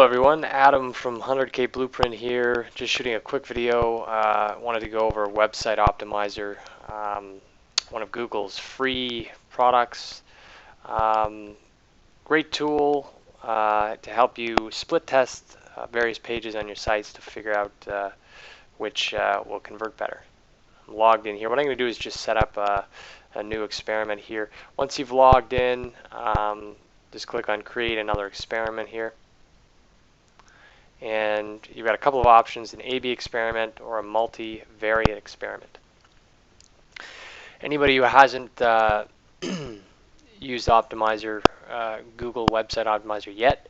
Hello everyone, Adam from 100K Blueprint here, just shooting a quick video. Wanted to go over Website Optimizer, one of Google's free products. Great tool to help you split test various pages on your sites to figure out which will convert better. I'm logged in here. What I'm going to do is just set up a new experiment here. Once you've logged in, just click on Create Another Experiment here. And you've got a couple of options, an A/B experiment or a multivariate experiment. Anybody who hasn't used Optimizer, Google Website Optimizer yet,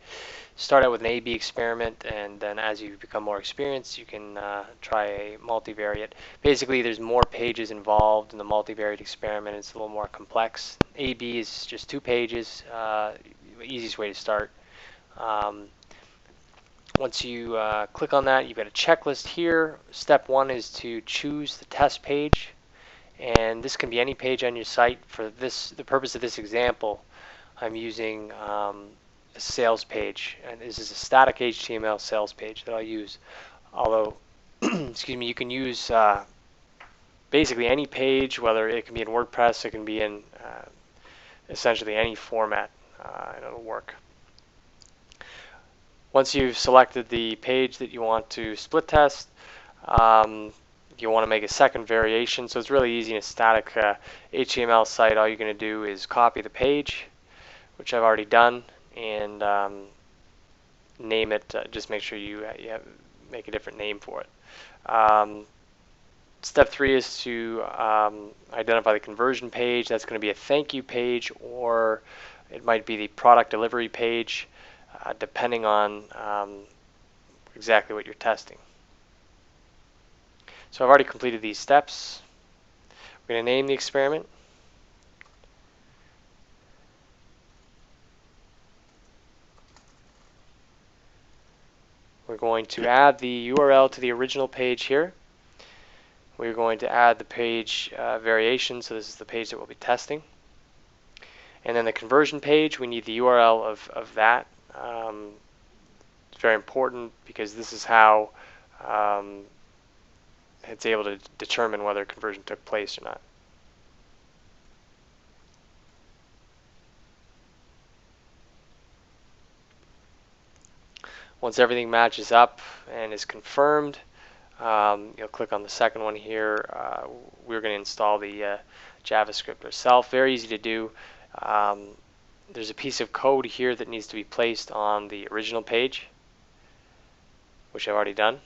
start out with an A/B experiment, and then as you become more experienced, you can try a multivariate. Basically, there's more pages involved in the multivariate experiment. It's a little more complex. A/B is just 2 pages, easiest way to start. Once you click on that, you've got a checklist here. Step 1 is to choose the test page, and this can be any page on your site. For the purpose of this example, I'm using a sales page, and this is a static HTML sales page that I'll use. Although, excuse me, you can use basically any page, whether it can be in WordPress, it can be in essentially any format, and it'll work. Once you've selected the page that you want to split test, you want to make a second variation. So it's really easy in a static HTML site. All you're going to do is copy the page, which I've already done, and name it. Just make sure you make a different name for it. Step 3 is to identify the conversion page. That's going to be a thank you page, or it might be the product delivery page. Depending on exactly what you're testing. So I've already completed these steps. We're going to name the experiment. We're going to add the URL to the original page here. We're going to add the page variation, so this is the page that we'll be testing. And then the conversion page, we need the URL of that. It's very important because this is how it's able to determine whether conversion took place or not. Once everything matches up and is confirmed, you'll click on the second one here. We're going to install the JavaScript ourselves. Very easy to do. There's a piece of code here that needs to be placed on the original page, which I've already done.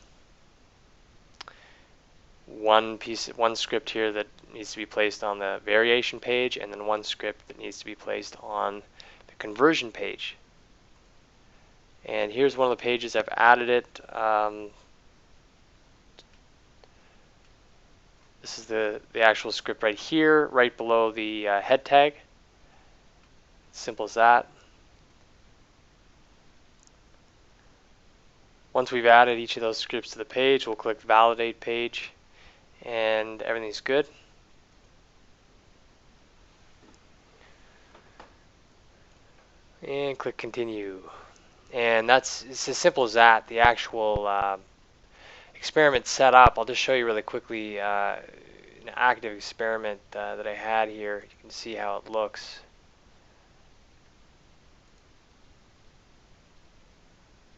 One script here that needs to be placed on the variation page, and then one script that needs to be placed on the conversion page. And here's one of the pages. I've added it. This is the actual script right here, right below the head tag. Simple as that. Once we've added each of those scripts to the page, we'll click Validate Page, and everything's good. And click Continue. And it's as simple as that. The actual experiment set up, I'll just show you really quickly an active experiment that I had here. You can see how it looks.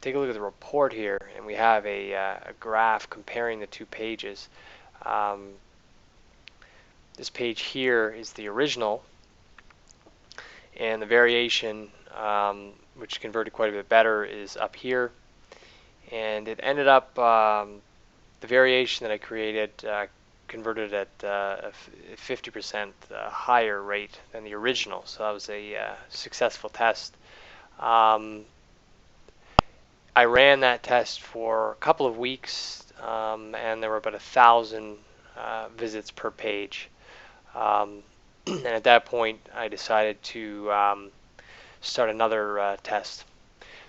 Take a look at the report here, and we have a graph comparing the 2 pages. This page here is the original, and the variation, which converted quite a bit better, is up here. And it ended up, the variation that I created converted at a 50% higher rate than the original, so that was a successful test. I ran that test for a couple of weeks, and there were about 1,000 visits per page. And at that point, I decided to start another test.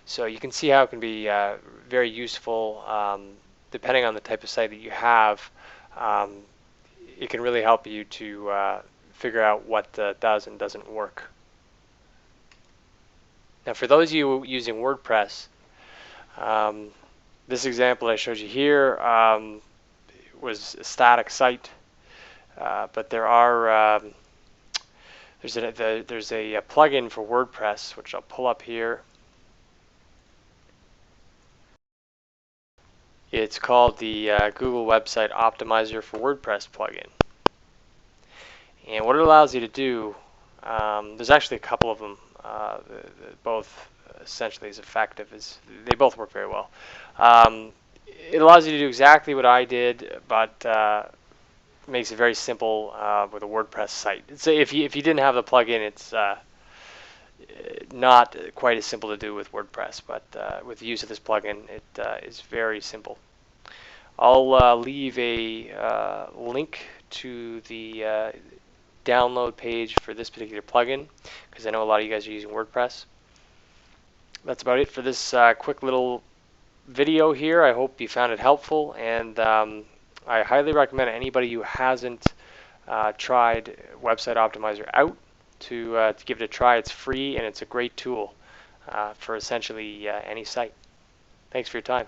So you can see how it can be very useful. Depending on the type of site that you have, it can really help you to figure out what does and doesn't work. Now, for those of you using WordPress, Um, this example I showed you here was a static site, but there's a plugin for WordPress which I'll pull up here. It's called the Google Website Optimizer for WordPress plugin. And what it allows you to do, there's actually a couple of them, both essentially as effective as they both work very well. It allows you to do exactly what I did, but makes it very simple with a WordPress site. So if you didn't have the plugin, it's not quite as simple to do with WordPress, but with the use of this plugin, it is very simple. I'll leave a link to the download page for this particular plugin because I know a lot of you guys are using WordPress. That's about it for this quick little video here. I hope you found it helpful, and I highly recommend anybody who hasn't tried Website Optimizer out to give it a try. It's free and it's a great tool for essentially any site. Thanks for your time.